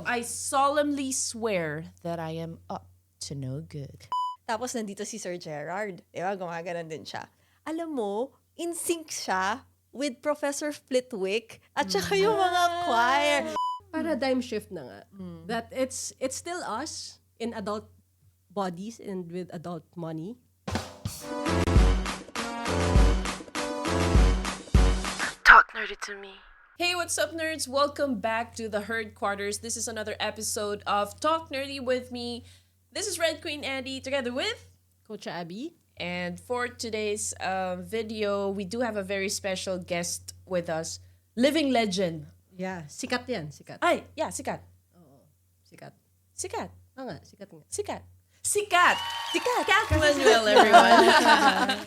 I solemnly swear that I am up to no good. Tapos nandito si Sir Gerard. Diba? Gumaganon din siya. Alam mo, in sync siya with Professor Flitwick at saka yung mga choir. Paradigm shift na nga. That it's still us in adult bodies and with adult money. Talk nerdy to me. Hey, what's up, nerds? Welcome back to the Herd Quarters. This is another episode of Talk Nerdy with me. This is Red Queen Andy together with Coach Abby. And for today's video, we do have a very special guest with us. Living legend. Yeah, sikat yan, sikat. Ay, yeah, sikat. Oo, sikat. Sikat. Oo nga, sikat nga. Sikat. Sikat. Sikat. Cath Ang Manuel, everyone.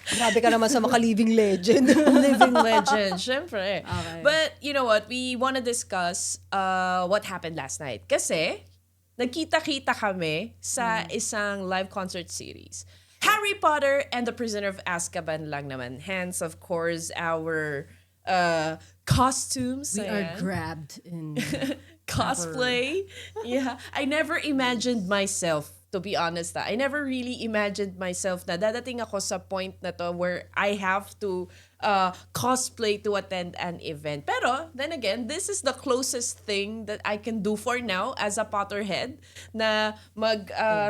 Grabe ka naman sa maka-living legend. Living legend, syempre. Okay. But you know what? We want to discuss what happened last night. Kasi, nagkita-kita kami sa isang live concert series. Harry Potter and the Prisoner of Azkaban lang naman. Hence, of course, our costumes. We are Ayan. grabbed in Cosplay. Yeah. I never imagined myself, to be honest, I never really imagined myself na dadating ako sa point na to where I have to cosplay to attend an event. Pero, then again, this is the closest thing that I can do for now as a Potterhead na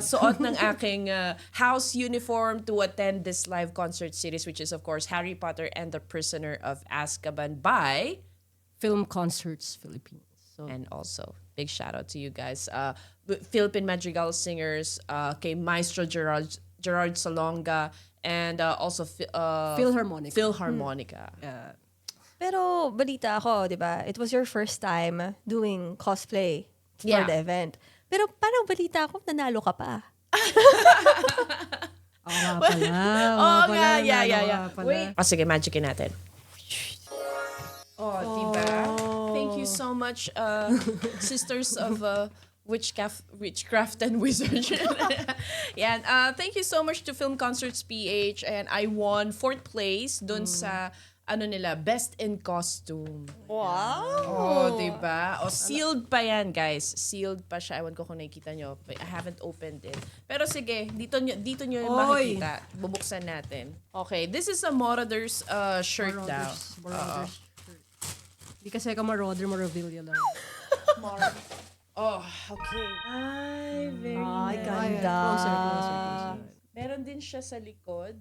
suot ng aking house uniform to attend this live concert series, which is, of course, Harry Potter and the Prisoner of Azkaban by... Film Concerts Philippines. So, And also, big shout out to you guys. Philippine Madrigal singers, kay Maestro Gerard Salonga, and also Philharmonica. Philharmonica. Pero balita ako, di ba? It was your first time doing cosplay for Yeah. the event. Pero parang balita ako, nanalo ka pa. Oo pala. Oh, nga, yeah. Pala. Wait. Oh, sige, magicin natin. Oh, diba? Thank you so much, Sisters of Witchcraft and Wizardry. Yeah, thank you so much to Film Concerts PH, and I won 4th place dun sa Best in Costume. Wow! Oh, diba? Oh, sealed pa yan, guys. Sealed pa siya. Ewan ko kung nakikita nyo. I haven't opened it. Pero sige, dito nyo Oy! makikita. Bubuksan natin. Okay, this is a Marauders shirt daw. Marauders shirt. Di kasi ako Maravilla lang. Oh, okay. Ay, very Ay, nice. ganda. Closer. Meron din siya sa likod.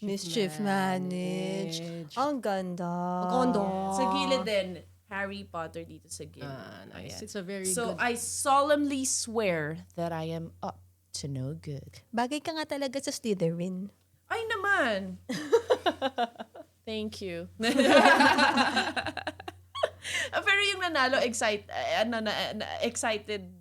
Mischief managed. Ang ganda. Kondo. Sa gilid din. Harry Potter dito sa gilid. Nice. Ayan. It's a very So, good... I solemnly swear that I am up to no good. Bagay ka nga talaga sa Slytherin. Ay naman! Thank you. Pero yung nanalo, excited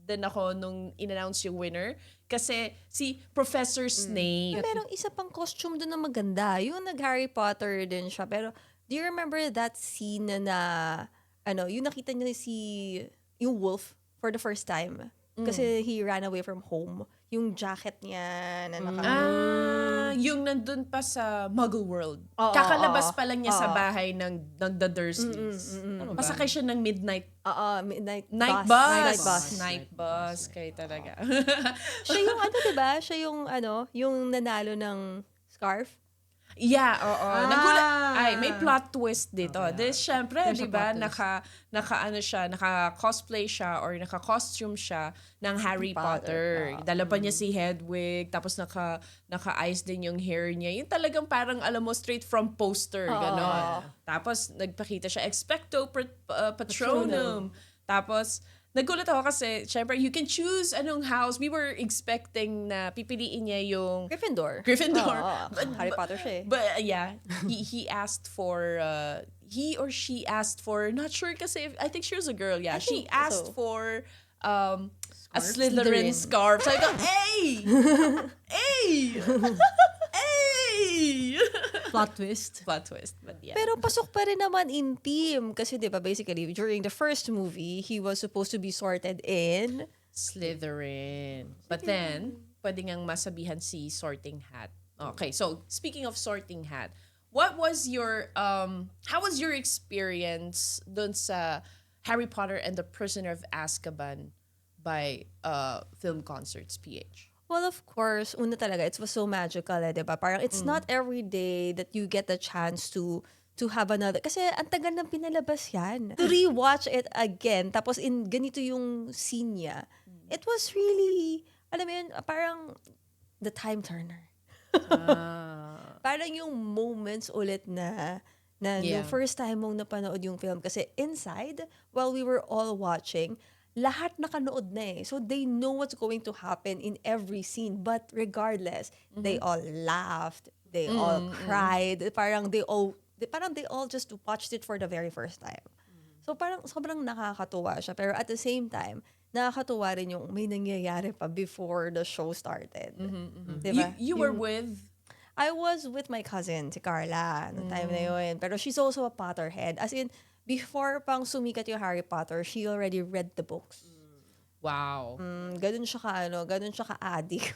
din ako nung in-announce yung winner. Kasi si Professor Snape. Merong isa pang costume doon na maganda. Yung nag-Harry Potter din siya. Pero, do you remember that scene na yung nakita niya yung wolf for the first time? Kasi he ran away from home. Yung jacket niya na Yung nandun pa sa Muggle World. Oo, Kakalabas oo, pa lang niya sa bahay ng the Dursleys. Pasakay siya ng midnight midnight night bus. bus. Night bus. Kayo talaga. Siya yung diba? Siya yung nanalo ng scarf. Yeah, oo. Ay, may plot twist dito. This, syempre, There's di a ba, plot twist. naka-cosplay siya or naka-costume siya ng Harry Potter. Dala pa niya si Hedwig, tapos naka-ice din yung hair niya. Yung talagang parang, alam mo, straight from poster, gano'n. Tapos, nagpakita siya, Expecto Patronum. Tapos, nagulat ako kasi, syempre, you can choose anong house. We were expecting na pipiliin niya yung Gryffindor. Harry Potter siya eh. But yeah, he asked for he or she asked for, not sure kasi I think she was a girl. Yeah, she think asked so. for a Slytherin scarf. So I go, hey, hey, hey. Plot twist. Plot twist, but yeah. Pero pasok pa rin naman in team. Kasi diba, basically, during the first movie, he was supposed to be sorted in Slytherin. But then, pwede ngang masabihan si Sorting Hat. Okay, so speaking of Sorting Hat, what was your how was your experience dun sa Harry Potter and the Prisoner of Azkaban by Film Concerts PH? Well, of course, una talaga, it was so magical, diba? Parang it's not every day that you get the chance to have another. Kasi ang tagal nang pinalabas yan. To rewatch it again, tapos in ganito yung scene niya, it was really, alam mo yun, parang the time turner. Parang yung moments ulit na Yeah. yung first time mong napanood yung film. Kasi inside, while we were all watching, lahat nakanood na eh. So they know what's going to happen in every scene. But regardless, they all laughed. They all cried. Parang they all just watched it for the very first time. So parang sobrang nakakatuwa siya. Pero at the same time, nakakatuwa rin yung may nangyayari pa before the show started. Diba? You were with... I was with my cousin, si Carla, noong time na yun. Pero she's also a Potterhead. As in, before pang sumikat yung Harry Potter, she already read the books. Wow. Ganun siya ka-addict.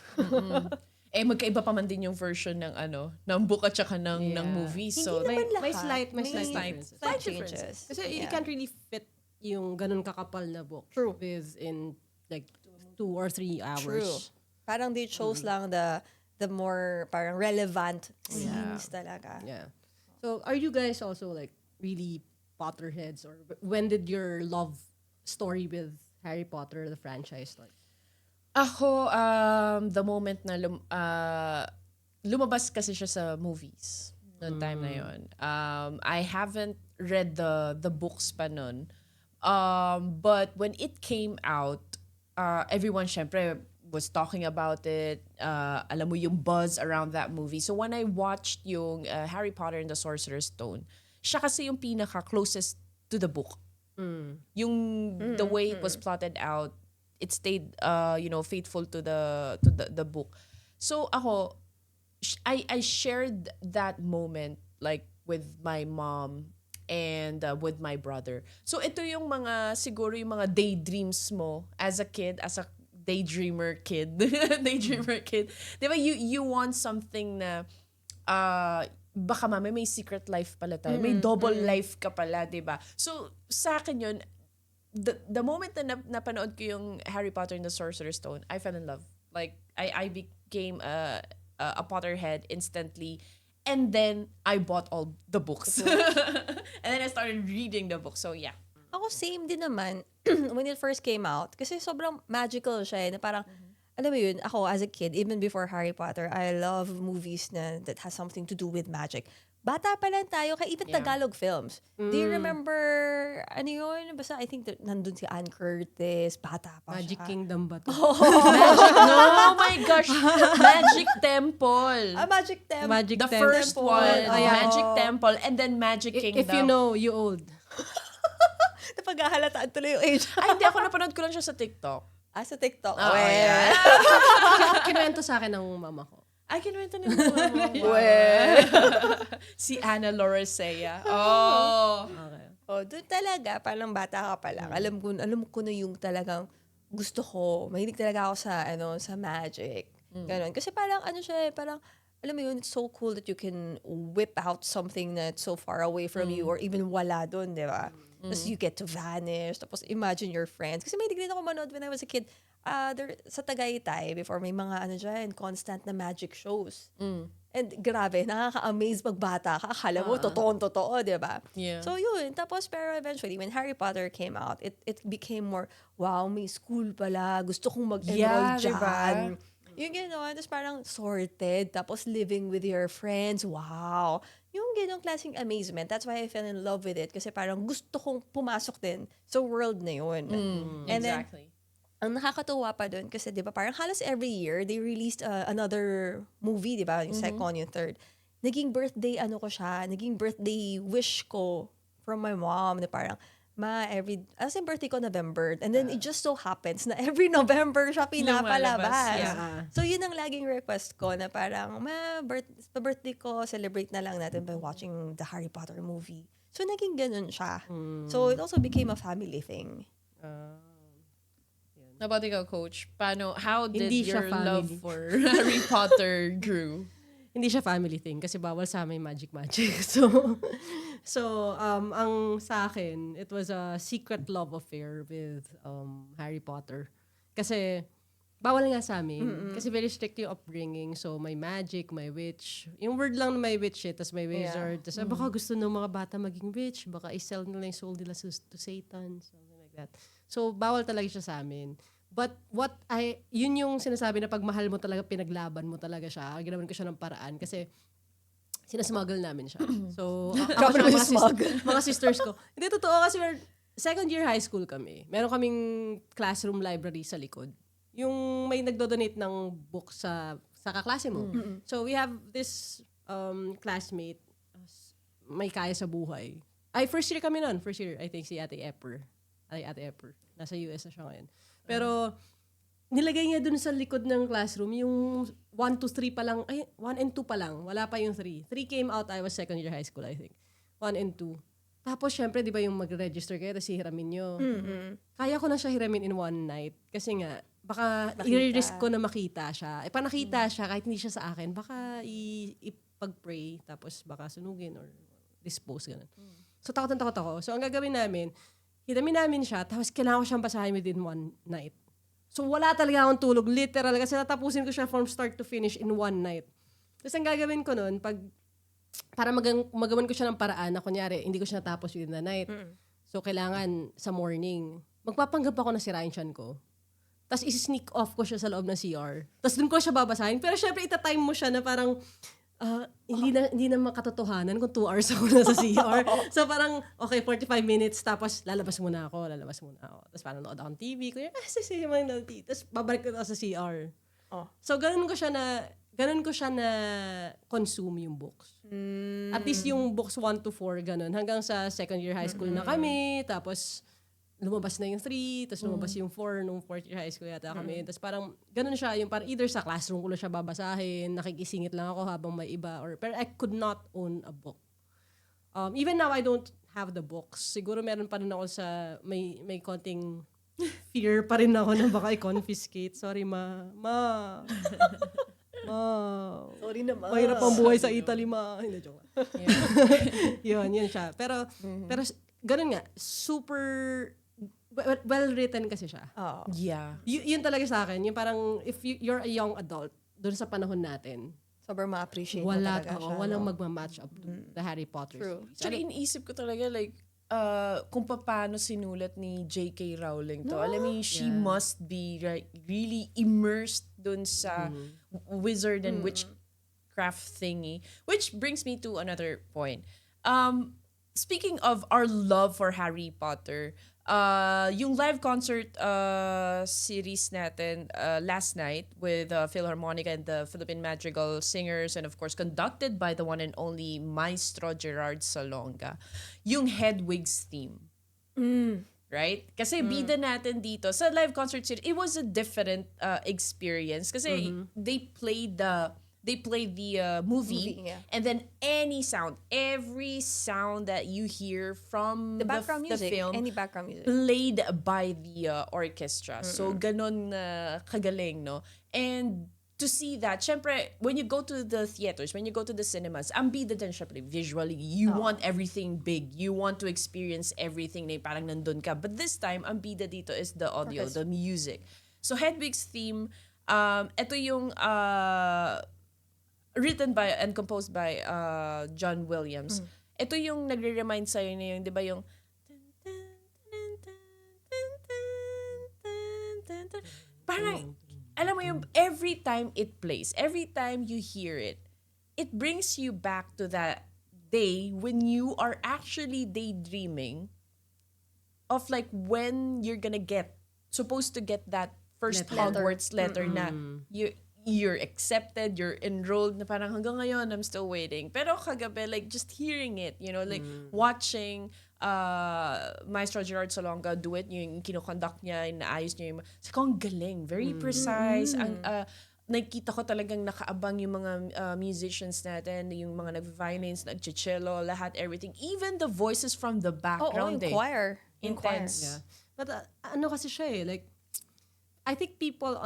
Magkaiba pa man din yung version ng book at saka ng movie. So, Hindi naman May lahat. slight differences. Slight changes. Kasi you can't really fit yung ganun kakapal na book within like 2 or 3 hours. True. Parang they chose lang the more parang relevant scenes talaga. Yeah. So are you guys also like really Potterheads, or when did your love story with Harry Potter, the franchise, start? ako, the moment na lumabas kasi siya sa movies noong time na yun. I haven't read the books pa nun. But when it came out, everyone syempre was talking about it. Alam mo yung buzz around that movie. So when I watched yung Harry Potter and the Sorcerer's Stone, siya kasi yung pinaka-closest to the book. Yung the way it was plotted out, it stayed faithful to the book. So ako, I shared that moment like with my mom and with my brother. So ito yung siguro yung mga daydreams mo as a kid, as a daydreamer kid. Di ba, you want something na baka may secret life pala tayo. May double life ka pala, di ba? So sa akin yun, the moment na napanood ko yung Harry Potter and the Sorcerer's Stone, I fell in love. Like, I became a Potterhead instantly. And then, I bought all the books. And then I started reading the book. So, yeah. Ako same din naman when it first came out. Kasi sobrang magical siya eh. Na parang, alam mo yun, ako as a kid, even before Harry Potter, I love movies that has something to do with magic. Bata pa lang tayo, kaya even Tagalog films. Do you remember, ano yun? Basta I think nandun si Ann Curtis, bata pa Magic siya. Kingdom ba to? Magic, no, oh my gosh. Magic Temple. Magic Temple. Magic The Temple. first one, Oh, yeah. Magic Temple, and then Magic Kingdom. If you know, you old. Napaghahalataan tuloy yung age. Ay, hindi ako napanood ko lang siya sa TikTok. Sa TikTok. Oh, Well, yeah. Kinuwento sa akin ng mama ko. Ay, kinuwento ni Mama. Si Ana Loracea. Oh. Okay. doon talaga, parang bata ka pa lang. Alam ko na yung talagang gusto ko. Mahilig talaga ako sa magic. Ganon. Kasi parang parang, alam mo yun, it's so cool that you can whip out something that's so far away from you or even wala doon, di ba? Tapos you get to vanish. Tapos imagine your friends. Kasi mahilig din ako manood when I was a kid. There, sa Tagaytay, before may mga constant na magic shows. And grabe, nakaka-amaze pag bata ka. Akala mo, totoo, di ba? Yeah. So yun, tapos pero eventually, when Harry Potter came out, it became more, wow, may school pala, gusto kong mag-enroll Yeah, dyan. diba? Yung gano'n, tapos parang sorted, tapos living with your friends, wow. Yung gano'ng klaseng amazement, that's why I fell in love with it. Kasi parang gusto kong pumasok din sa world na yun. And Exactly. ang nakakatuwa pa dun, kasi di ba parang halos every year, they released another movie, di ba? Yung second, yung third. Naging birthday wish ko from my mom, na parang, as in birthday ko November, and then it just so happens na every November siya pinapalabas. Yeah. So yun ang laging request ko, na parang, birthday ko, celebrate na lang natin by watching the Harry Potter movie. So naging ganun siya. So it also became a family thing. How about ikaw, Coach? How did Hindi siya your love family. for Harry Potter grew? Hindi siya family thing kasi bawal sa amin magic. So ang sa akin, it was a secret love affair with Harry Potter. Kasi, bawal nga sa amin. Kasi very strict yung upbringing. So, may magic, may witch. Yung word lang na may witch tapos may wizard. Tapos baka gusto ng mga bata maging witch. Baka i-sell nila yung soul nila to Satan. Something like that. So, bawal talaga siya sa amin. But yun yung sinasabi na pag mahal mo talaga, pinaglaban mo talaga siya. Ginawan ko siya ng paraan. Kasi, sinasmuggle namin siya. So, ako siya, mga sisters ko. Hindi, totoo kasi second year high school kami. Meron kaming classroom library sa likod. Yung may nagdo-donate ng book sa kaklase mo. So, we have this classmate, may kaya sa buhay. First year kami nun. First year, I think si Ate Epper. Ate Epper. Nasa US na siya ngayon. Pero, nilagay niya dun sa likod ng classroom, yung 1 to 3 pa lang, 1 and 2 pa lang, wala pa yung 3. 3 came out, I was second year high school, I think. 1 and 2. Tapos, syempre, di ba yung mag-register kayo, tapos hihiramin nyo. Kaya ko na siya hiramin in one night. Kasi nga, baka i-risk ko na makita siya. Pa nakita siya, kahit hindi siya sa akin, baka ipag-pray, tapos baka sunugin or dispose, ganun. So, takot ako. So, ang gagawin namin, hiramin namin siya, tapos kailangan ko siyang basahin within one night. So, wala talaga akong tulog. Literal. Kasi natapusin ko siya from start to finish in one night. Tapos, ang gagawin ko nun, para magawan ko siya ng paraan na, kunyari, hindi ko siya natapos within the night. So, kailangan sa morning, magpapanggap ako na sirain siyan ko. Tapos, isi-sneak off ko siya sa loob ng CR. Tapos, dun ko siya babasahin. Pero, syempre, itatime mo siya na parang, hindi na makatotohanan kung 2 hours ako na sa CR. So parang, okay, 45 minutes, tapos lalabas muna ako. Tapos parang nood akong TV. Kuya, sige, tapos babalik ko na sa CR. So ganun ko siya na consume yung books. At least yung books 1 to 4, ganun. Hanggang sa second year high school na kami, tapos lumabas na yung 3, tapos lumabas yung 4 nung 4th year high school yata kami. Tapos parang ganun siya, yung parang either sa classroom ko lang siya babasahin, nakikisingit lang ako habang may iba, pero I could not own a book. Even now, I don't have the books. Siguro meron pa rin ako sa, may konting fear pa rin ako na baka i-confiscate. Sorry, ma. Sorry naman. Mahirap ang buhay sa Italy, ma. Hindi, joke. Yun siya. Pero ganun nga, super well written kasi siya. Yeah. Yun talaga sa akin. Yung parang, if you're a young adult, doon sa panahon natin, Sobrang ma-appreciate mo talaga siya. Walang magmamatch up to the Harry Potter series. Tsaka iniisip ko talaga, like, kung paano sinulat ni J.K. Rowling to. Alam mo, she must be really immersed dun sa wizard and witchcraft thingy. Which brings me to another point. Speaking of our love for Harry Potter, yung live concert series natin last night with Philharmonica and the Philippine Madrigal Singers, and of course conducted by the one and only Maestro Gerard Salonga, yung Hedwig's theme. Right? Kasi bida natin dito sa live concert series, it was a different experience kasi they played the movie, and then every sound that you hear from The background music, the film, any background music. played by the orchestra. So, ganon kagaling, no? And to see that, syempre, when you go to the theaters, when you go to the cinemas, ang bida din, syempre, visually, you want everything big. You want to experience everything na parang nandun ka. But this time, ang bida dito is the audio, the music. So, Hedwig's theme, ito yung written by and composed by John Williams. Ito yung nagre-remind sa'yo na yung, di ba yung parang, alam mo yung every time it plays, every time you hear it, it brings you back to that day when you are actually daydreaming of like when you're supposed to get that first Hogwarts letter na you're accepted, you're enrolled, na parang hanggang ngayon, I'm still waiting. Pero kagabi, like, just hearing it, you know, like, watching Maestro Gerard Salonga do it, yung kinoconduct niya, inaayos niya yung, sabi ko, ang galing, very precise, nakikita ko talagang nakaabang yung mga musicians natin, yung mga nag-violins, nag-cello, lahat, everything. Even the voices from the background. Yung choir. Intense. Yeah. But ano kasi siya like, I think people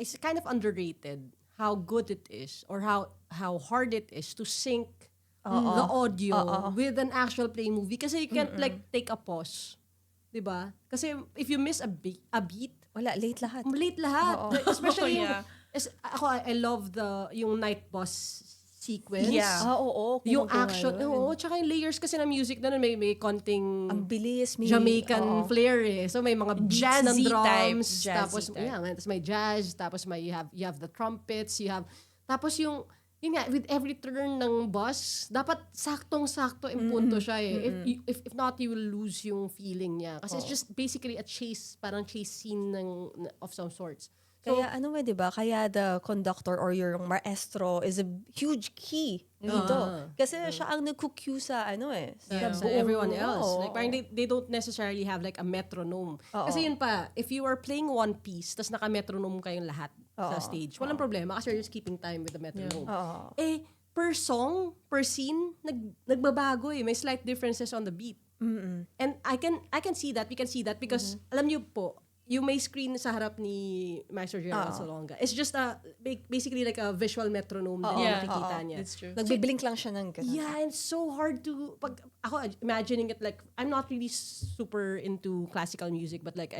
it's kind of underrated how good it is or how hard it is to sync the audio with an actual play movie kasi you can't like take a pause. diba? Kasi if you miss a beat, Wala, late lahat. late lahat. Oo. Like, especially Oh, yeah. I love yung night boss sequence. Yeah. Oo. Yung kumukuha action, nun. tsaka yung layers kasi ng music na may konting Ang bilis. May, Jamaican flair eh. So may mga beats ng Jazzy type, drums, jazzy tapos type. tapos may jazz, tapos may you have the trumpets, tapos yung yun nga, with every turn ng bus, dapat saktong-sakto yung punto siya eh. If not, you will lose yung feeling niya. Kasi it's just basically a chase, parang chase scene of some sorts. So, Kaya ano di ba? Kaya the conductor or your maestro is a huge key dito. Kasi siya ang nag-cue sa sa sa buong- everyone else. Oo. Like, parang they don't necessarily have like a metronome. Oo. Kasi yun pa, if you are playing one piece, tas naka-metronome kayong lahat sa stage, walang problema kasi you're just keeping time with the metronome. Oo. Eh, per song, per scene, nagbabago eh. May slight differences on the beat. And I can see that, we can see that because, alam niyo po, yung may screen sa harap ni Master Gerald Salonga. It's just basically like a visual metronome din yung nakikita niya. It's true. Nagbiblink lang siya ng ganun. Yeah, and it's so hard to ako imagining it like I'm not really super into classical music but like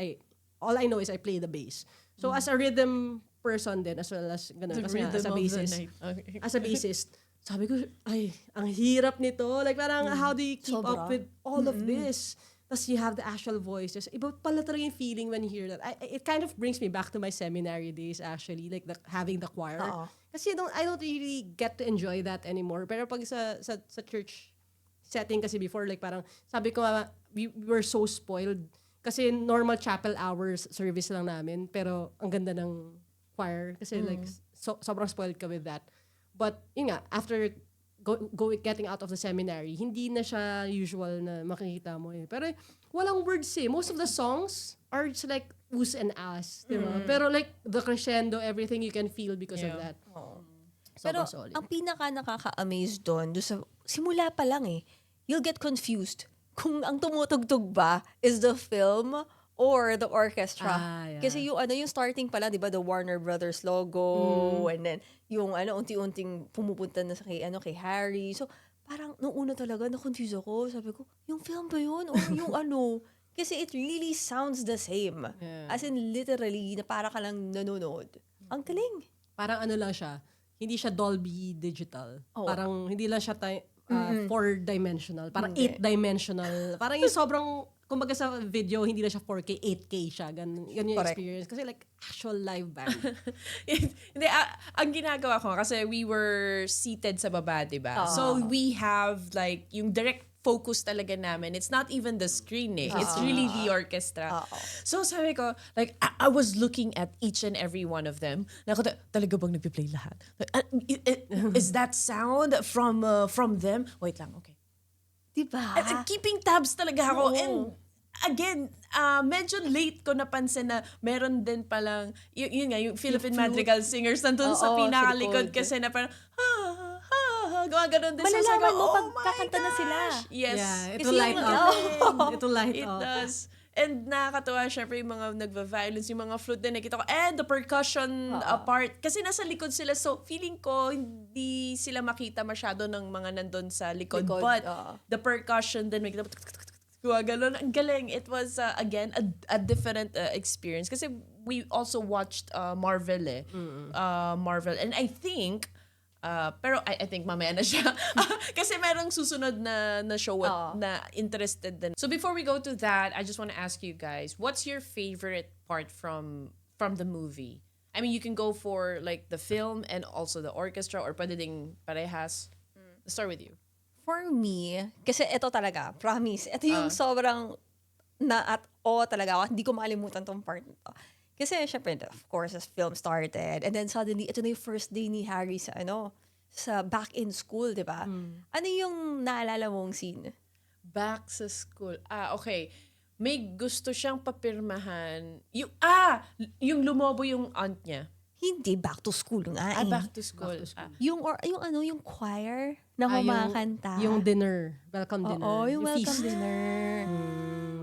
all I know is I play the bass. So as a rhythm person then as well as ganun The kasi nga, rhythm as a of the bassist. night. Okay. As a bassist, sabi ko ay ang hirap nito. Like parang how do you keep up Sobra. with all of this? Tapos you have the actual voices. Iba pala talaga yung feeling when you hear that. It kind of brings me back to my seminary days actually, like having the choir. Oo. Kasi I don't really get to enjoy that anymore. Pero pag sa church setting kasi before, like parang sabi ko we were so spoiled. Kasi normal chapel hours service lang namin. Pero ang ganda ng choir. Kasi like sobrang spoiled ka with that. But yun nga, after getting out of the seminary, hindi na siya usual na makikita mo eh. Pero walang words eh. Most of the songs are just like oohs and ahs. Diba? Pero like the crescendo, everything you can feel because of that. Pero Sobrang solid. ang pinaka nakaka-amaze doon sa simula pa lang you'll get confused kung ang tumutugtog ba is the film or the orchestra. Yeah. Kasi yung starting pa lang, 'di ba, the Warner Brothers logo and then yung unti-unting pumupunta na sa kay Harry. So parang nung una talaga na-confuse ako. Sabi ko, yung film ba yun or yung Kasi it really sounds the same. Yeah. As in literally na para ka lang nanonood. Ang galing. Parang lang siya. Hindi siya Dolby Digital. Oo. Parang hindi lang siya 4-dimensional. Parang Hindi. 8-dimensional. Parang yung sobrang, kumbaga sa video, hindi na siya 4K, 8K siya. Ganun yung Correct. experience. Kasi like, actual live band. Hindi, ang ginagawa ko kasi we were seated sa baba, diba? So we have like yung direct focus talaga namin. It's not even the screen eh. It's really the orchestra. So sabi ko, like, I was looking at each and every one of them. Talaga bang nagpi-play lahat? Is that sound from them? Wait lang, okay. Diba? Keeping tabs talaga ako. Oo. And again, medyo late ko napansin na meron din palang, yun nga, yung Philippine Madrigal Singers nandun sa Oo, pinakalikod sa likod. kasi na parang, gumaganon din. So, Malalaman sabi ko, mo pag oh my kakanta na sila. gosh. Yes. Yeah, it Kasi will light yung- up. It will light It up. does. And nakakatuwa, syempre, yung mga nagva-violence, yung mga flute din nakita ko, and the percussion part. Kasi nasa likod sila, so feeling ko, hindi sila makita masyado ng mga nandun sa likod. Likod, But oo. the percussion din, makita mo, gumagano. Ang galing. It was, again, a different experience. Kasi we also watched Marvel eh. Marvel. And I think, pero I think mamaya na siya. Kasi merong susunod na show na interested din. So before we go to that, I just want to ask you guys, what's your favorite part from the movie? I mean, you can go for like the film and also the orchestra or pwede ding parehas. Let's start with you. For me, kasi ito talaga, promise, ito yung sobrang talaga ako. Hindi ko makalimutan tong part nito. Kasi syempre, of course, as film started, and then suddenly, ito na yung first day ni Harry sa sa back in school, di ba? Ano yung naalala mong scene? Back sa school. Okay. May gusto siyang papirmahan. Yung lumobo yung aunt niya. Hindi, back to school nga. Back to school. Yung choir na Ah, kumakanta. Yung dinner. Welcome dinner. Oo, yung welcome feast. dinner.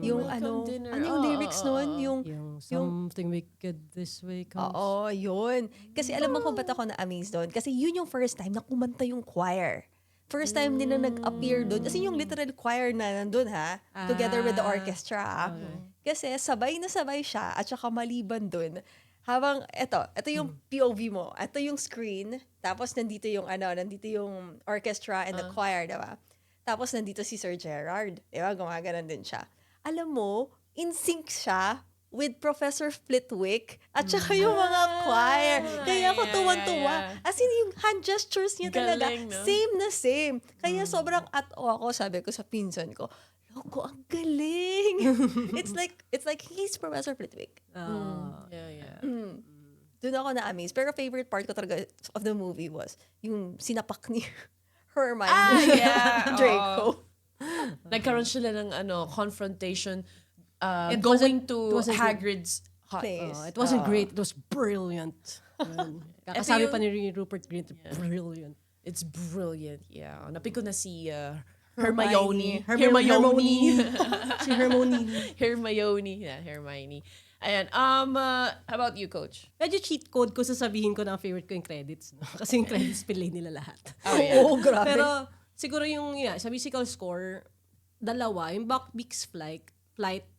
Yung Welcome dinner. yung lyrics nun? Yung Yung something wicked this way comes. yun. Kasi alam mo kung ba't ako na-amaze doon? Kasi yun yung first time na kumanta yung choir. First time din na nag-appear doon. Kasi yung literal choir na nandun together with the orchestra. Kasi sabay na sabay siya at saka maliban doon. Habang, ito yung POV mo. Ito yung screen. Tapos nandito yung orchestra and the choir, diba? Tapos nandito si Sir Gerard. Diba? Gumaganon din siya. Alam mo, in sync siya with Professor Flitwick at saka yung mga choir. Kaya ako tuwan-tuwa. As in, yung hand gestures niya talaga, Galing, no? same na same. Kaya sobrang ako, sabi ko sa pinsan ko, Loko, ang galing. it's like he's Professor Flitwick. Yeah. Doon ako na-amaze. Pero favorite part ko talaga of the movie was yung sinapak ni Hermione Draco. Nagkaroon sila ng confrontation It going wasn't- to it wasn't Hagrid's Place. It wasn't great, it was brilliant. Kakasabi yung- pa ni Rupert Grint, brilliant. It's brilliant, yeah. Napik ko na si Hermione. Hermione. Si Hermione. Hermione. Yeah, Hermione. Ayan. How about you, Coach? Medyo cheat code ko sasabihin ko na ang favorite ko yung credits. No? Kasi yung credits pilay nila lahat. Oh, yeah. Oo, grabe. Pero siguro yung sa musical score, dalawa, yung Buckbeak's Flight,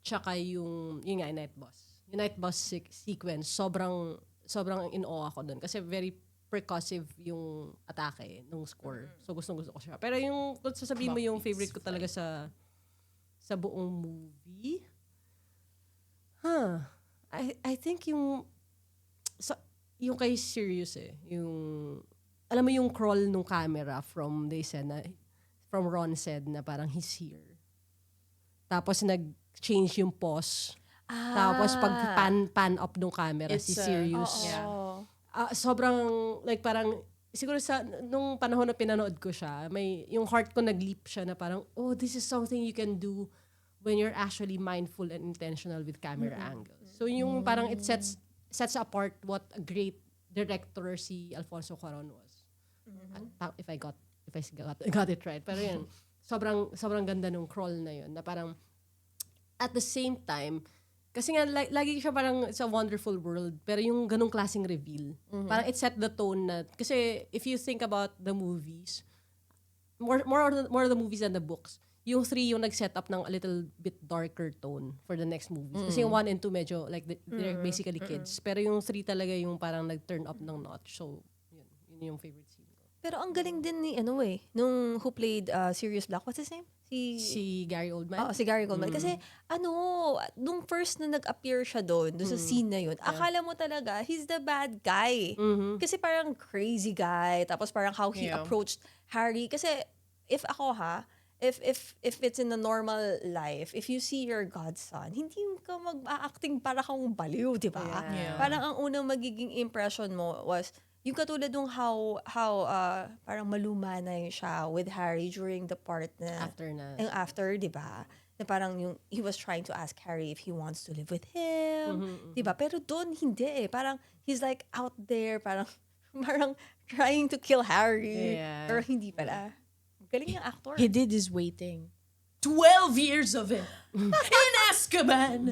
tsaka yung nga, yung Night Boss. Yung Night Boss sequence, sobrang in awe ako dun. Kasi very percussive yung atake nung score. So gustong ko siya. Pero yung, kung sasabihin mo yung favorite ko talaga sa buong movie, I think yung kay Sirius yung, alam mo yung crawl nung camera from Ron said na parang he's here. Tapos nag-change yung pause. Tapos pag pan up nung camera, It's, si Sirius. Sobrang, like parang, siguro nung panahon na pinanood ko siya, yung heart ko nag-leap siya na parang, oh, this is something you can do when you're actually mindful and intentional with camera angles. So yung parang it sets apart what a great director si Alfonso Cuarón was. If I got it right. Pero yun, sobrang ganda nung crawl na yun. Na parang, at the same time, kasi nga, lagi siya parang, it's a wonderful world, pero yung ganung klaseng reveal, parang it set the tone na, kasi if you think about the movies, more of the movies than the books, yung 3 yung nag-set up ng a little bit darker tone for the next movies. Kasi yung 1 and 2 medyo, like, they're basically kids. Pero yung 3 talaga yung parang nag-turn up ng notch. So, yun yung favorite scene ko. Pero ang galing din ni, nung who played Sirius Black, what's his name? Si Gary Oldman? Si Gary Goldman. Kasi, nung first na nag-appear siya doon sa scene na yun, akala mo talaga, he's the bad guy. Kasi parang crazy guy, tapos parang how he approached Harry. Kasi, if it's in a normal life, if you see your godson, hindi ka mag-acting para kang baliw, di ba? Yeah. Parang ang unang magiging impression mo was, yung katulad nung how parang maluma na yun siya with Harry during the part na after, di ba? Na parang he was trying to ask Harry if he wants to live with him, di ba? Pero doon hindi parang he's like out there, parang trying to kill Harry. Yeah. Pero hindi pala. Galing yung actor. He did his waiting. 12 years of it in Azkaban.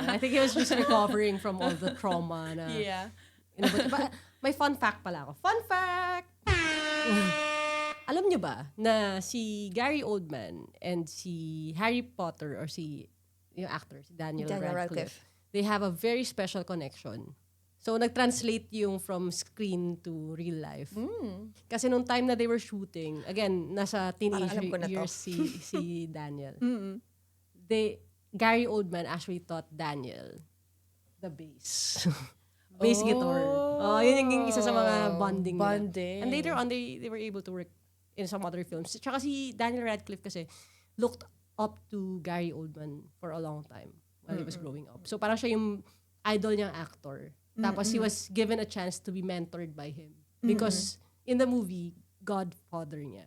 I think he was just recovering from all the trauma na. Yeah. But may fun fact pala ako. Fun fact! Alam niyo ba na si Gary Oldman and si Harry Potter or yung actor, si Daniel Radcliffe, they have a very special connection. So, nag-translate yung from screen to real life. Kasi nung time na they were shooting, again, nasa teenage years si Daniel. Gary Oldman actually taught Daniel the bass. Bass guitar. Yun yung isa sa mga bonding nila. And later on, they were able to work in some other films. Tsaka si Daniel Radcliffe kasi looked up to Gary Oldman for a long time while he was growing up. So parang siya yung idol niyang actor. Tapos he was given a chance to be mentored by him. Because in the movie, godfather niya.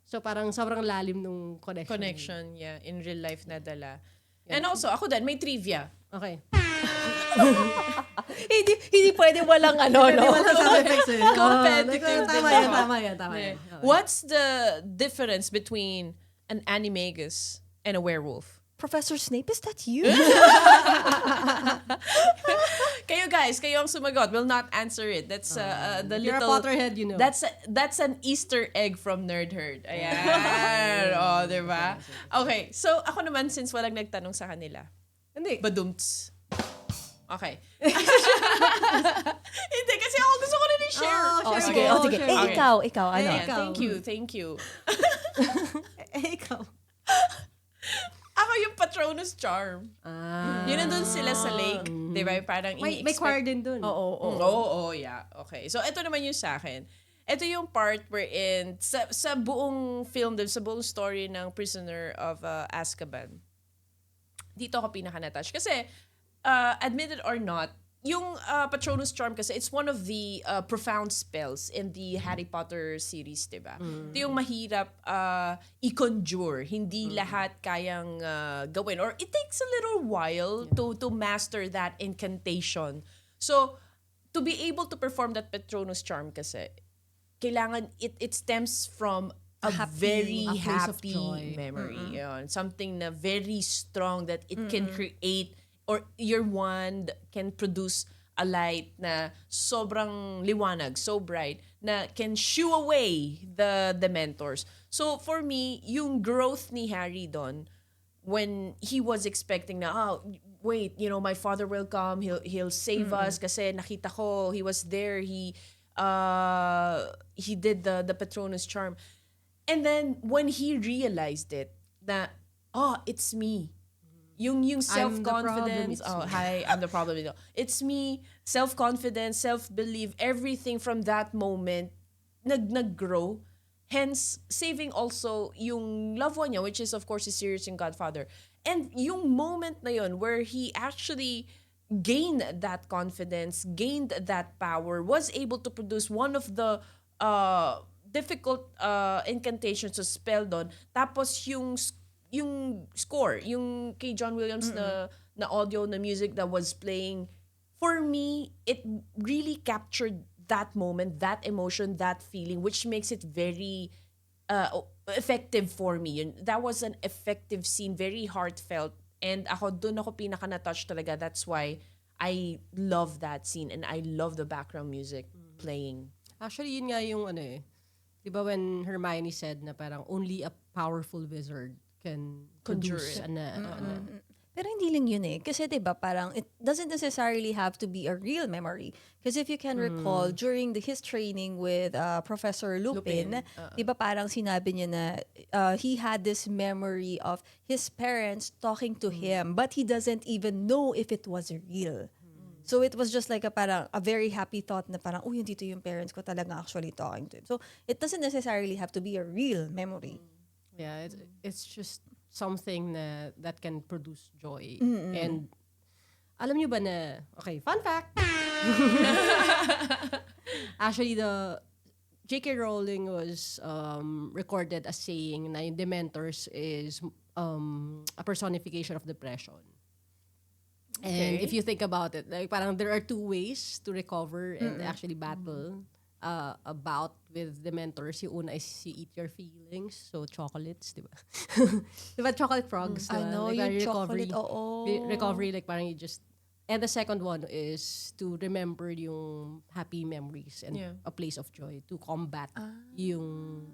So parang sobrang lalim nung connection. Yeah, in real life na dala. And also, ako din, may trivia. Okay. hindi pwede walang no? sound effects eh. Competitive. Tama yan. Okay. What's the difference between an animagus and a werewolf? Professor Snape, is that you? Kayo guys, kayo ang sumagot. Will not answer it. That's the You're a little... Potterhead, you know. That's an Easter egg from Nerd Herd. Ayan. Oh, diba? Okay. So, ako naman, since walang nagtanong sa kanila. Hindi. Badumts. Okay. Hindi, kasi ako gusto ko rin i-share. Oh, share sige, mo. sige. Share Eh, mo. ikaw, ano? Ayan, ikaw. thank you. Ikaw. Ako yung Patronus Charm. Yun nandun sila sa lake. Diba? Parang May ini-expect. choir din dun. Oo, yeah. Okay. So, ito naman yung sa akin. Ito yung part wherein sa buong film, sa buong story ng Prisoner of Azkaban, dito ako pinaka-natouch. Kasi, admit it or not, yung Patronus Charm kasi, it's one of the profound spells in the Harry Potter series, diba? Ito yung mahirap i-conjure. Hindi lahat kayang gawin. Or it takes a little while to master that incantation. So, to be able to perform that Patronus Charm kasi, kailangan, it stems from a very a place of happy joy. memory. Yun. Something na very strong that it can create, or your wand can produce a light na sobrang liwanag, so bright, na can shoo away the Dementors. So for me, yung growth ni Harry doon, when he was expecting na, wait, my father will come, he'll save us kasi nakita ko, he was there, he did the Patronus Charm. And then when he realized it, na, it's me. Yung self-confidence. I'm the problem. It's me. Self-confidence, self-belief, everything from that moment nag-grow. Hence, saving also yung loved one niya, which is of course his Sirius yung Godfather. And yung moment na yun where he actually gained that confidence, gained that power, was able to produce one of the difficult incantations to spell doon. Tapos yung score, yung kay John Williams na audio, na music that was playing, for me, it really captured that moment, that emotion, that feeling, which makes it very effective for me. That was an effective scene, very heartfelt. And doon ako pinaka-na-touch talaga. That's why I love that scene and I love the background music playing. Actually, yun nga yung diba when Hermione said na parang only a powerful wizard can Conjure produce it. Pero hindi lang yun eh. Kasi diba parang it doesn't necessarily have to be a real memory. Because if you can recall, during his training with Professor Lupin, diba parang sinabi niya na he had this memory of his parents talking to him, but he doesn't even know if it was real. So it was just like parang a very happy thought na parang, yun dito yung parents ko talaga actually talking to him. So it doesn't necessarily have to be a real memory. Yeah, it's just something that can produce joy. And alam niyo ba na, okay, fun fact. Actually, the J.K. Rowling was recorded as saying na yung Dementors is a personification of depression. And if you think about it, like parang there are two ways to recover and actually battle about with Dementors. Yung una is you eat your feelings, so chocolates, di ba? Di ba chocolate frogs? I know, like yung chocolate, recovery, like parang you just... And the second one is to remember yung happy memories and a place of joy to combat yung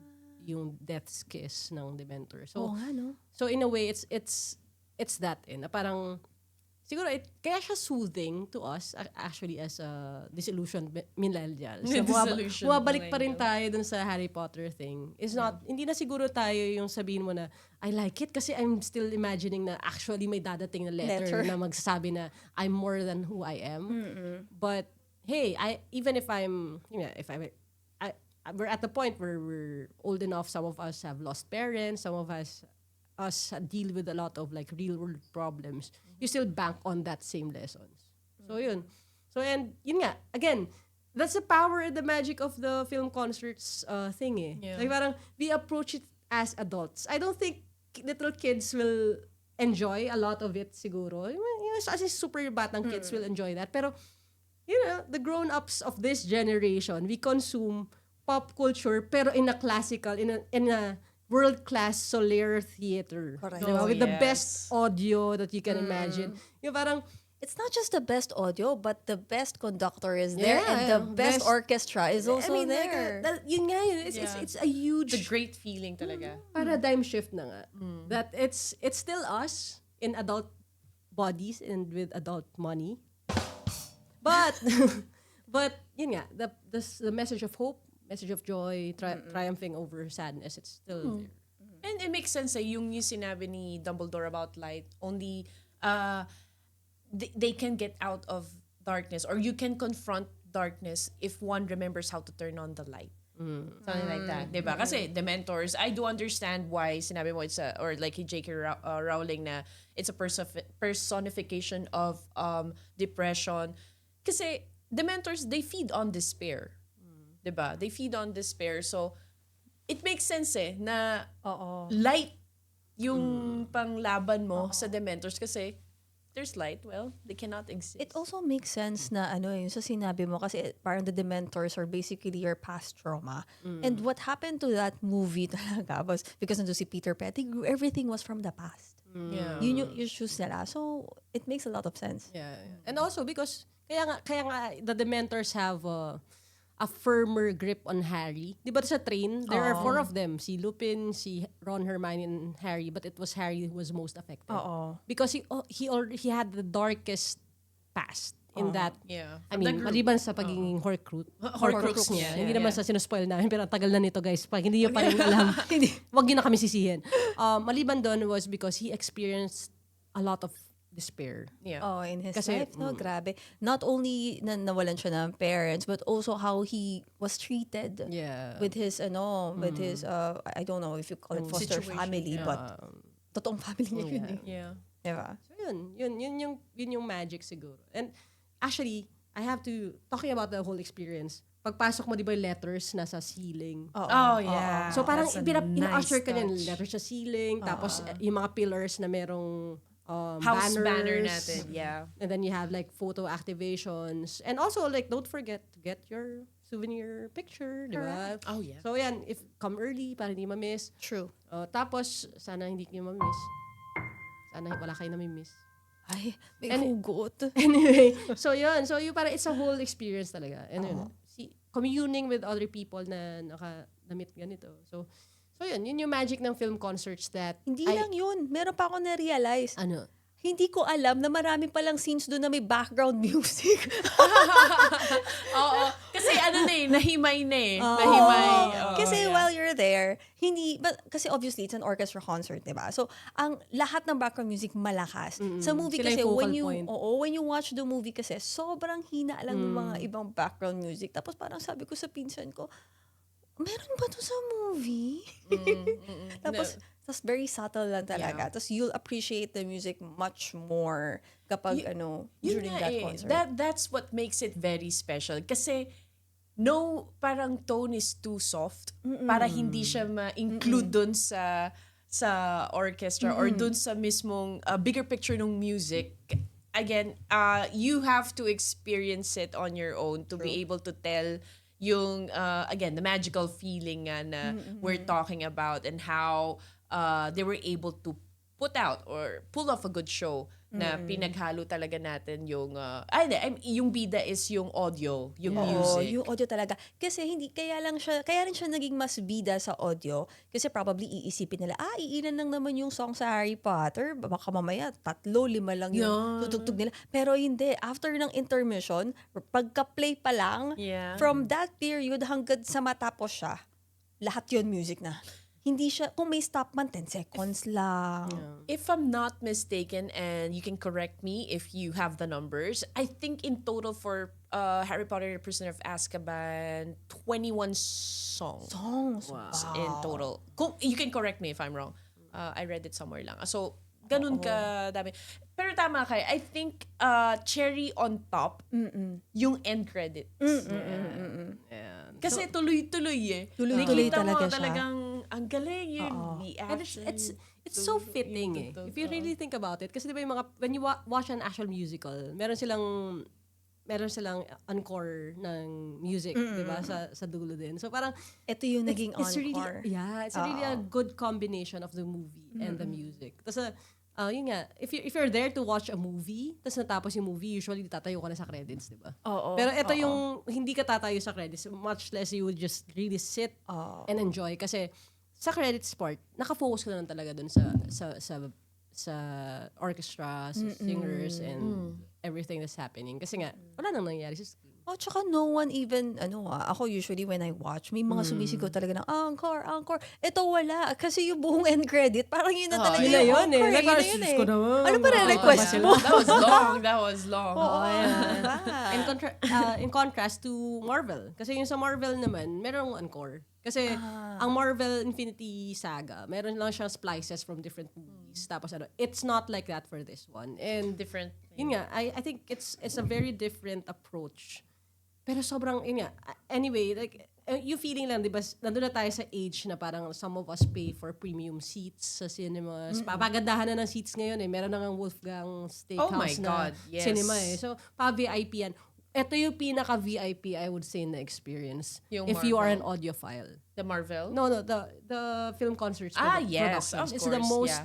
death's kiss ng Dementor. So, so in a way, it's that na parang siguro kaya siya soothing to us actually as a disillusioned millennial. So, bumabalik pa rin tayo dun sa Harry Potter thing. It's not, hindi na siguro tayo yung sabihin mo na, I like it kasi I'm still imagining na actually may dadating na letter na magsasabi na I'm more than who I am. But hey, even if I'm, we're at the point where we're old enough, some of us have lost parents, some of us deal with a lot of like real world problems, you still bank on that same lessons. So yun. So and yun nga, again, that's the power and the magic of the film concerts thing eh. Yeah. Like parang we approach it as adults. I don't think little kids will enjoy a lot of it siguro. As super batang kids will enjoy that. Pero the grown-ups of this generation, we consume pop culture pero in a classical, in a world-class Solaire Theatre. Correct. Diba? With the best audio that you can imagine. Yung parang, it's not just the best audio, but the best conductor is there, Yeah, and the best best- orchestra is also I mean, like, there. yun nga yun. It's a huge The great feeling talaga. paradigm shift na nga. That it's still us in adult bodies and with adult money. But but yun nga, the message of hope, message of joy, triumphing over sadness, it's still there. And it makes sense yung sinabi ni Dumbledore about light, only they can get out of darkness, or you can confront darkness if one remembers how to turn on the light. Something like that. Diba? Kasi Dementors, I do understand why sinabi mo it's or like J.K. Rowling na it's a personification of depression. Kasi Dementors, they feed on despair. Diba? They feed on despair. So, it makes sense na light yung panglaban mo sa Dementors kasi there's light, well, they cannot exist. It also makes sense na yung sa sinabi mo kasi parang the Dementors are basically your past trauma. And what happened to that movie talaga was because nandun si Peter Pettigrew, everything was from the past. Yeah. Yun yung issues nila. So, it makes a lot of sense. Yeah. And also because kaya nga the Dementors have a firmer grip on Harry. Di ba sa train, there are 4 of them. Si Lupin, si Ron, Hermione, and Harry. But it was Harry who was most affected. Because he had the darkest past in that. Yeah. I mean, maliban sa pagiging Horcrux niya. Hindi naman sa sinuspoil namin, pero ang tagal na nito, guys. Pag hindi nyo pa rin alam, wag nyo na kami sisihin. Maliban doon was because he experienced a lot of despair. Yeah. In his Kasi, life, no? Grabe. Not only na nawalan siya ng parents, but also how he was treated Yeah. with his, with his, I don't know if you call it foster Situation, family, but totoong family niya yun eh. Yeah. Diba? So yun yung magic siguro. And actually, I have to, talking about the whole experience, pagpasok mo, di ba yung letters nasa ceiling? Oh, yeah. So parang That's a ina-usher nice ka din, touch. letters sa ceiling, tapos yung mga pillars na merong House banner banners. natin, yeah. And then you have like photo activations. And also like don't forget to get your souvenir picture, di ba? Oh, yeah. So yan, if come early para hindi ma-miss. True. Tapos sana hindi kayo ma-miss. Sana wala kayo na-miss. Ay, may And- hugot. Anyway, so yun. So yung parang it's a whole experience talaga. And yun, communing with other people na naka-damit ganito. So yun yung magic ng film concerts that Hindi lang yun. Meron pa ako na-realize. ano, Hindi ko alam na marami palang scenes doon na may background music. Oo. Kasi nahimay na eh. Nahimay. Oo, Kasi yeah. while you're there, kasi obviously it's an orchestra concert, 'di ba? So, ang lahat ng background music malakas. Sa movie Sila kasi yung focal when you point. when you watch the movie kasi sobrang hina lang ng mga ibang background music. Tapos parang sabi ko sa pinsan ko, meron ba to sa movie? Tapos very subtle lang talaga. Yeah. Tapos you'll appreciate the music much more kapag Yun during nga that eh. concert. That's what makes it very special. Kasi parang tone is too soft para hindi siya ma-include dun sa orchestra or dun sa mismong bigger picture ng music. Again, you have to experience it on your own to be able to tell yung again the magical feeling nga na we're talking about and how they were able to put out or pull off a good show na pinaghalo talaga natin yung yung bida is yung audio, yung Oo, music. yung audio talaga. Kasi kaya rin siya naging mas bida sa audio. Kasi probably iisipin nila, iilan lang naman yung song sa Harry Potter. Baka mamaya, 3, 5 lang yung tutugtog nila. Pero hindi. After ng intermission, pagka-play pa lang, Yeah. from that period hanggang sa matapos siya, lahat yun music na. Hindi siya, kung may stop man, 10 seconds lang. If I'm not mistaken, and you can correct me if you have the numbers, I think in total for Harry Potter and the Prisoner of Azkaban, 21 songs. In total. You can correct me if I'm wrong. I read it somewhere lang. So, ganun ka dami. Pero tama kayo. I think cherry on top, yung end credits. Kasi tuloy-tuloy eh. Tuloy-tuloy Nakita mo talaga siya. talagang ang galing yun. The And action. it's so fitting eh. If you really think about it. Kasi di ba yung mga, when you watch an actual musical, meron silang encore ng music, di ba? Sa dulo din. So parang, Ito yung naging it's really, encore. it's really a good combination of the movie and the music. Tapos yun nga, if you're there to watch a movie, tas natapos yung movie, usually tatayo ka na sa credits, di ba? Oo. Pero ito yung hindi ka tatayo sa credits, much less you would just really sit and enjoy. Kasi sa credits part, nakafocus ka na lang talaga dun sa orchestra, sa singers, and everything that's happening. Kasi nga, wala nang nangyayari sa screen. Oh, tsaka no one even, ako usually when I watch, may mga sumisigaw talaga ng encore, encore. Ito wala. Kasi yung buong end credit, parang yun na talaga yun yung na yun eh. encore. Like, Yun na parang yun sis eh. ko naman. Ano pa request mo? That was long. Oo, In contrast to Marvel. Kasi yung sa Marvel naman, merong encore. Kasi ang Marvel Infinity Saga, meron lang siyang splices from different movies. Tapos it's not like that for this one. And Different. yun nga, I think it's a very different approach. Pero sobrang, yun nga, anyway, like, yung feeling lang, di ba, nandun na tayo sa age na parang some of us pay for premium seats sa cinemas. Papagandahan na ng seats ngayon eh. Meron na ng Wolfgang Steakhouse na yes. cinema eh. So, pa-VIP yan. Ito yung pinaka-VIP, I would say, na experience. Yung if you are an Marvel. audiophile. The Marvel? No, the film concerts. Yes, productions. of It's the course, most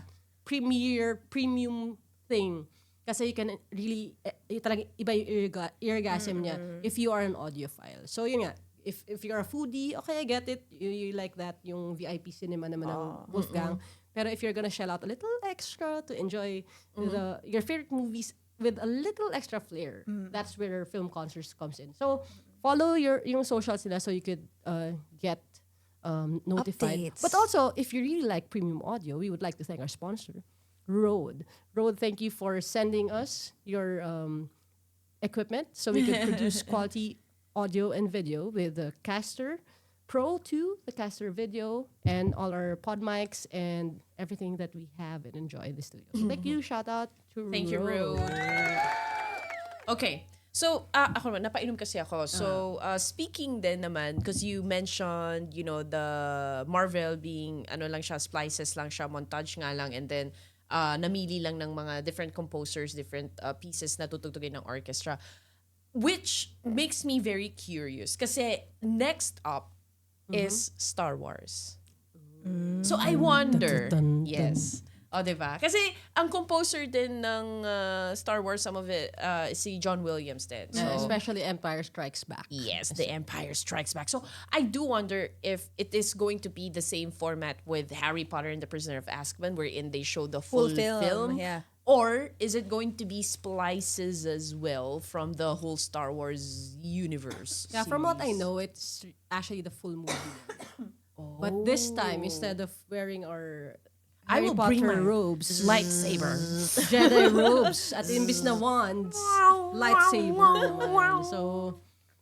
premium thing. Kasi you can really, talagang iba yung eargasm niya if you are an audiophile. So yun nga, if you're a foodie, okay, I get it. You like that, yung VIP cinema naman ng Wolfgang. Pero if you're gonna shell out a little extra to enjoy your favorite movies with a little extra flair, that's where film concerts comes in. So follow yung socials nila so you could get notified. Updates. But also, if you really like premium audio, we would like to thank our sponsor, Rode. Rode, thank you for sending us your equipment so we can produce quality audio and video with the Caster Pro 2, the Caster Video, and all our pod mics and everything that we have and enjoy in the studio. So thank you. Shout out to Rode. Thank you, Rode. Okay. So, ako naman, napainom kasi ako. So, speaking din naman, because you mentioned, the Marvel being, lang siya, splices lang siya, montage nga lang, and then, namili lang ng mga different composers, different pieces na tutugtugin ng orchestra. Which makes me very curious. Kasi, next up is Star Wars. So, I wonder, yes. O, diba? Kasi, ang composer din ng Star Wars, some of it, si John Williams din. So, Especially Empire Strikes Back. yes, The Empire Strikes Back. So, I do wonder if it is going to be the same format with Harry Potter and the Prisoner of Azkaban, wherein they show the full film. Yeah. Or is it going to be splices as well from the whole Star Wars universe? Yeah, from what I know, it's actually the full movie. But this time, instead of wearing our I Harry will Potter bring my robes, lightsaber. Jedi robes, at imbis na wands, lightsaber naman. So,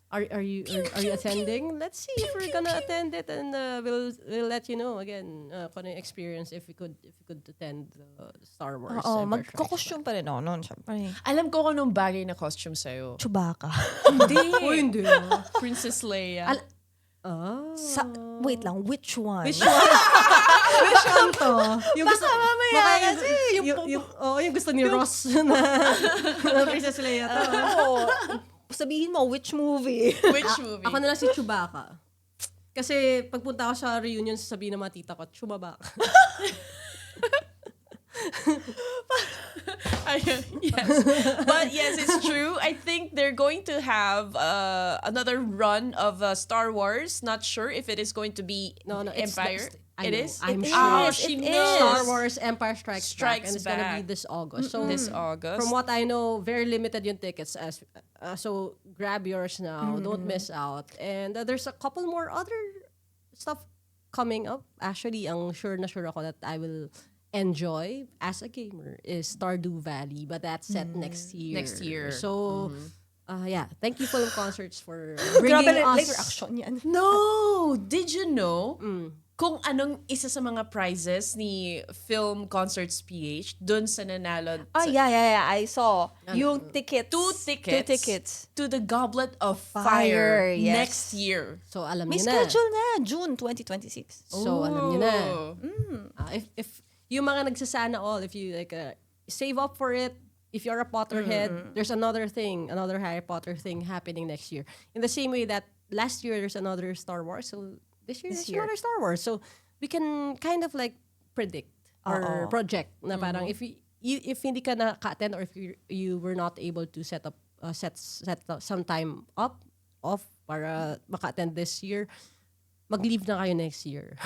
are you attending? Let's see if we're gonna attend it, and we'll let you know again kung ano yung experience if we could attend the Star Wars. Oo, Empire Strikes magko-costume pa rin ako noon. Siyempre. Alam ko kung anong bagay na costume sa'yo. Chewbacca. Hindi. Princess Leia. Wait lang, which one? Which one? Which one to? Yung Baka mamaya kasi yung gusto ni Ross na Princess Leia to. Oo. Sabihin mo, which movie? Which movie? Ako na lang si Chewbacca. Kasi pagpunta ko sa reunion, sasabihin ng mga tita ko, Chewbacca. Yes. But yes, it's true. I think they're going to have another run of Star Wars. Not sure if it is going to be Empire. It is? I'm It sure. is. She It knows. is. Star Wars Empire Strikes Back. And it's gonna Back. be this August. So This August. from what I know, very limited yung tickets. So grab yours now. Don't miss out. And there's a couple more other stuff coming up. Actually, ang sure ako that I will enjoy as a gamer is Stardew Valley, but that's set next year. Next year. So, yeah. Thank you, Film Concerts, for Grabe, bringing us. later action yan. No! Did you know kung anong isa sa mga prizes ni Film Concerts PH dun sa nanalo? Yeah. I saw. Yung tickets. Two tickets to the Goblet of Fire, Fire, yes. next year. So, alam May niyo na. schedule na. June 2026. So, alam niyo na. Oh. If yung mga nagsasana all, if you save up for it, if you're a Potterhead, there's another Harry Potter thing happening next year. In the same way that last year there's another Star Wars, so this year there's another Star Wars. So we can kind of predict or project na parang if if hindi ka naka-attend or if you were not able to set some time off para maka-attend this year, mag-leave na kayo next year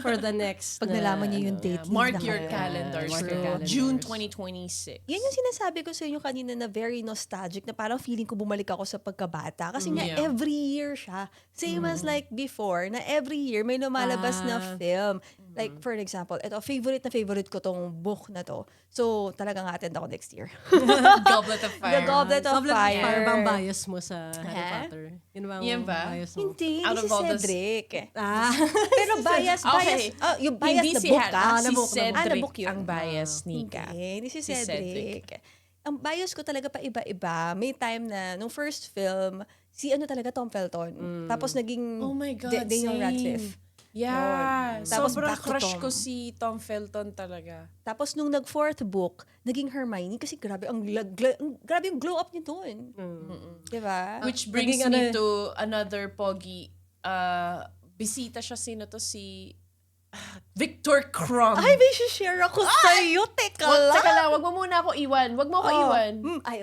for the next Pag nalaman niyo yung date, leave Mark na your kayo. calendars. Mark your True. calendars. June 2026. Yan yung sinasabi ko sa inyo kanina na very nostalgic na parang feeling ko bumalik ako sa pagkabata. Kasi nga Yeah. every year siya. Same as like before, na every year may lumalabas na film. Like for example, ito, favorite ko tong book na to. So talagang attend ako next year. Goblet of Fire. The Goblet of Fire. Fire bang bias mo sa Harry Ha? Potter? Yun bang Yan ba? bias mo? Hindi, Out si of all the- Cedric. Ah. Pero bias, Okay. yung bias Hindi na si book Har- ah. si Na book, Cedric na book yun. ang bias ni Kat. Hindi si Si Cedric. Ang bias ko talaga pa iba-iba. May time na, nung first film, si Tom Felton. Tapos naging Oh my God, Daniel same. Radcliffe. Yeah. Yun. Tapos Sobrang back to crush Tom. ko si Tom Felton talaga. Tapos nung nag-fourth book, naging Hermione kasi grabe grabe yung glow up niya doon. Diba? Which brings Naging me ano- to another pogi. Bisita siya, sino to? Si Victor Krum. Ay, may share ako sa'yo. Teka lang. Teka lang, wag mo muna ako iwan. Wag mo ako iwan.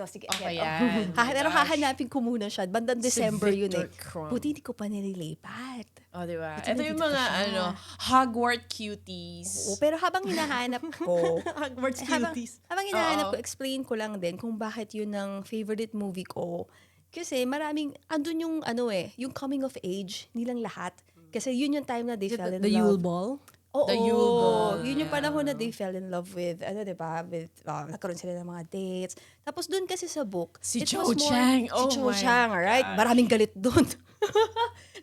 Sige. Okay, Okay, yan. Pero Gosh. hahanapin ko muna siya. Bandang December yun eh. Victor Krum. Buti hindi ko pa nililipat. Oh, di ba? Ito Ito yung nandito mga, pa siya. Hogwarts cuties. Oo, pero habang hinahanap ko, Hogwarts habang cuties. hinahanap Oo. ko, explain ko lang din kung bakit yun ang favorite movie ko. Kasi maraming, andun yung yung coming of age nilang lahat. Kasi yun yung time na they fell in The Yule love. Ball? Oo, The Yule Ball, yun yung panahon na they fell in love with, diba, with, nagkaroon sila ng mga dates. Tapos dun kasi sa book, Si it Cho was more- Chang. Si Oh Cho my Chang, alright? gosh. Maraming galit dun.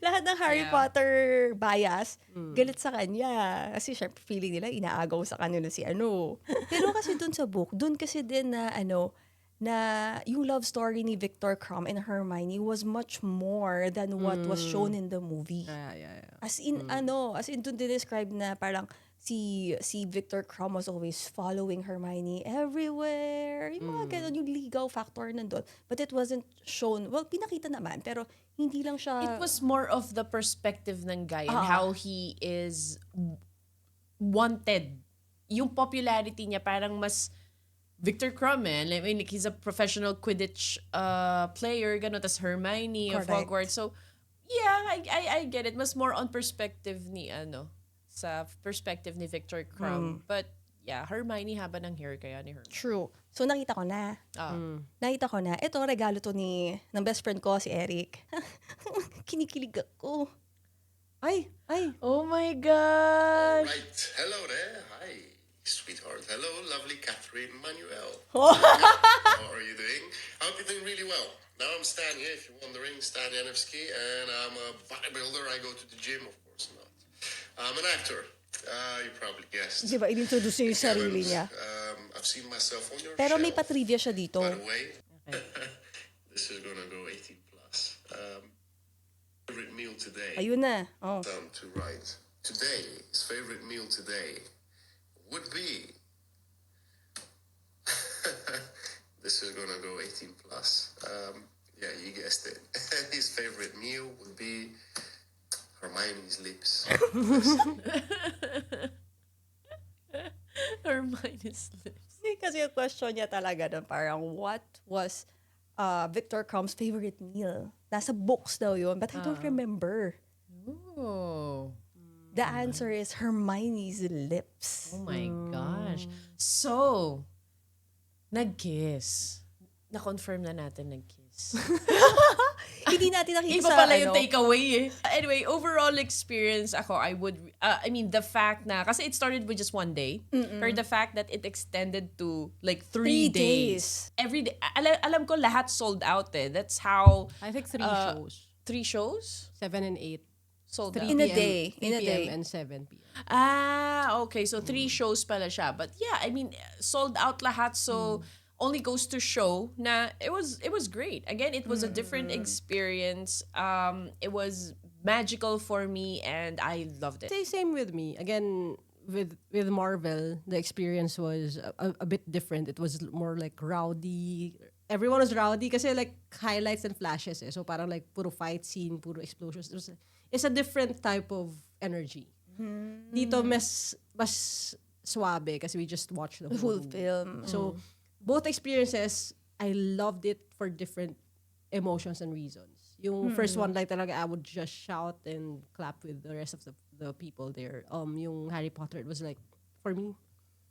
Lahat ng Harry Yeah. Potter bias, galit sa kanya. Kasi syempre, feeling nila, inaagaw sa kanila si ano. Pero kasi dun sa book, dun kasi din na na yung love story ni Victor Krum and Hermione was much more than what was shown in the movie. Yeah. As in dun describe na parang si Victor Krum was always following Hermione everywhere. Yung mga ganun, yung ligaw factor nandun. But it wasn't shown, well, pinakita naman, pero hindi lang siya... It was more of the perspective ng guy and how he is wanted. Yung popularity niya parang mas Victor Krum, I mean, like, he's a professional Quidditch player, gano'n, tas Hermione of Correct. Hogwarts. So, yeah, I get it. Mas more on perspective ni, sa perspective ni Victor Krum. But, yeah, Hermione haba ng hair kaya ni Hermione. True. So, nakita ko na. Ito, regalo to ng best friend ko, si Eric. Kinikilig ako. Ay. Oh my gosh! Right. Hello there. Hi, sweetheart. Hello, lovely Cath Ang Manuel. Oh. How are you doing? I hope you're doing really well. Now I'm Stan here, if you're wondering, Stan Janevsky, and I'm a bodybuilder. I go to the gym, of course not. I'm an actor. You probably guessed. Di ba, in-introduce niya yung sarili niya. I've seen myself on your Pero may shelf. pa-trivia siya dito. By the way, this is gonna go 18 plus. Favorite meal today. Ayun na. Oh. Down to right. Today, his favorite meal today would be. This is gonna go 18 plus. Yeah, you guessed it. His favorite meal would be Hermione's lips. Hermione's lips. Kasi yung question niya talaga doon, parang what was Victor Crum's favorite meal? Nasa books daw yun, but I don't remember. Oh. The answer is Hermione's lips. Oh my gosh. So, nag-kiss. Na-confirm na natin nag-kiss. Hindi natin nakita Iba sa pala yung takeaway eh. Anyway, overall experience ako, I mean, the fact na, kasi it started with just one day, or the fact that it extended to like 3 3 days. Every day. Alam ko lahat sold out eh. That's how, I think 3 shows. 3 shows? 7 and 8. Sold 3 out. In a PM, day. 3 In a PM day. and 7 PM. Okay. So, 3 shows pala siya. But yeah, I mean, sold out lahat. So, only goes to show na it was great. Again, it was a different experience. It was magical for me and I loved it. Same with me. Again, with Marvel, the experience was a bit different. It was more like rowdy. Everyone was rowdy kasi like highlights and flashes eh. So parang like puro fight scene, puro explosions. It's a different type of energy. Dito mas swabe kasi we just watched the The whole whole movie. film. So, both experiences, I loved it for different emotions and reasons. Yung first one, like talaga, I would just shout and clap with the rest of the people there. Yung Harry Potter, it was like, for me,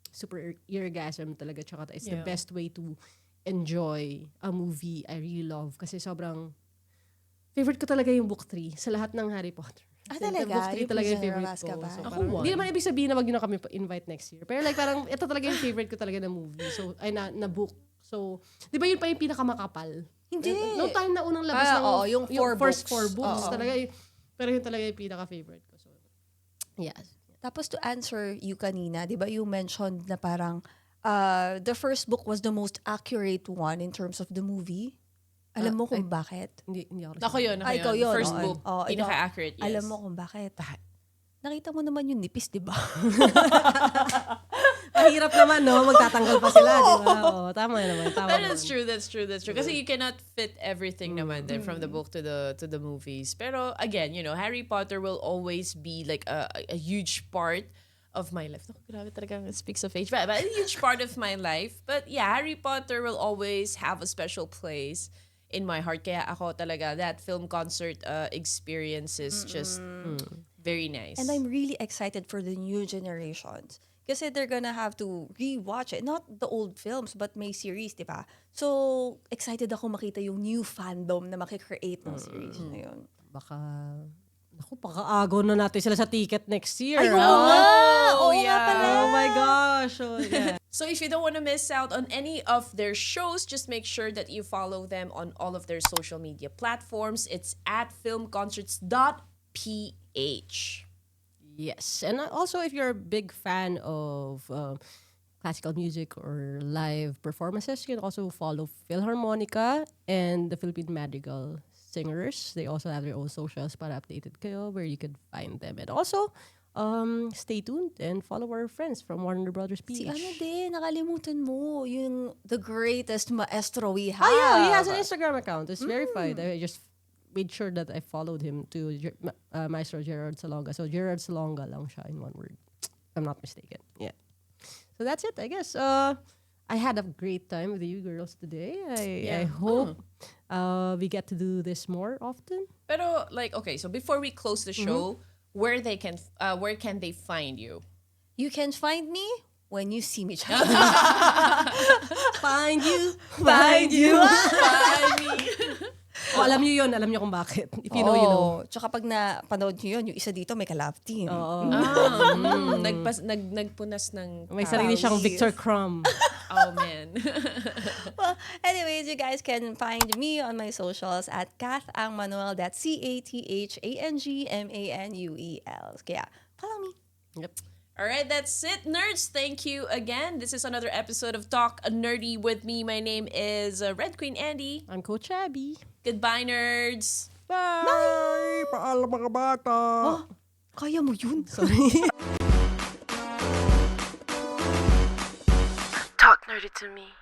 super eargasm talaga. Tsaka it's the best way to enjoy a movie I really love. Kasi sobrang, favorite ko talaga yung book 3 sa lahat ng Harry Potter. Talaga? Book 3 Yung talaga yung Prisoner of favorite ko. Azkaban? So, Ako parang, one. hindi naman ibig sabihin na wag nyo na kami invite next year. Pero like parang, ito talaga yung favorite ko talaga na movie. So, ay na book. So, di ba yun pa yung pinakamakapal? Hindi. No time na unang labas ng yung first books. 4 books. Oo. Talaga, pero yun talaga yung pinaka-favorite ko. So, yes. Tapos to answer you kanina, di ba you mentioned na parang the first book was the most accurate one in terms of the movie? Alam mo kung bakit? Hindi ako Ako yun. Ikaw yun. First oo. book. Oo, ikaw. Pinaka-accurate, yes. Alam mo kung bakit? Nakita mo naman yung nipis, di ba? Mahirap naman, no? Magtatanggal pa sila, di ba? Oo, tama naman. But that's true. Kasi you cannot fit everything naman then from the book to the movies. Pero again, Harry Potter will always be like a huge part of my life. Grabe talaga, it speaks of age. But a huge part of my life. But yeah, Harry Potter will always have a special place in my heart. Kaya ako talaga, that film concert experience is just very nice. And I'm really excited for the new generations. Kasi they're gonna have to rewatch it. Not the old films, but may series, di ba? So, excited ako makita yung new fandom na makikreate ng series na yun. Baka agaw na natin sila sa ticket next year. Ay, oo nga! Oo nga pala! Oh my gosh! Oh, yeah. So if you don't want to miss out on any of their shows, just make sure that you follow them on all of their social media platforms. It's at filmconcerts.ph. Yes. And also, if you're a big fan of classical music or live performances, you can also follow Philharmonica and the Philippine Madrigal Singers. They also have their own socials para updated kayo where you can find them. And also, stay tuned and follow our friends from Warner Brothers PH. Si ano din, nakalimutan mo, yung the greatest maestro we have. Oh yeah, he has an Instagram account. It's verified. I just made sure that I followed him to Maestro Gerard Salonga. So Gerard Salonga lang siya in one word. If I'm not mistaken. Yeah. So that's it, I guess. I had a great time with you girls today. I hope we get to do this more often. Pero okay, so before we close the show, where can they find you? You can find me when you see me. Find you. Find me. Alam niyo yun. Alam niyo kung bakit. If you know, you know. Tsaka pag napanood nyo yun, yung isa dito may ka-love team. Nagpunas ng May sarili siyang Yes. Victor Krum. Oh man. Well, anyways, you guys can find me on my socials at Cath Ang Manuel. That's CathAngManuel. Kaya, follow me. Yep. All right, that's it, nerds. Thank you again. This is another episode of Talk Nerdy with me. My name is Red Queen Andy. I'm Coach Abby. Goodbye, nerds. Bye! Paalam mga bata! Kaya mo yun. Sorry. Talk nerdy to me.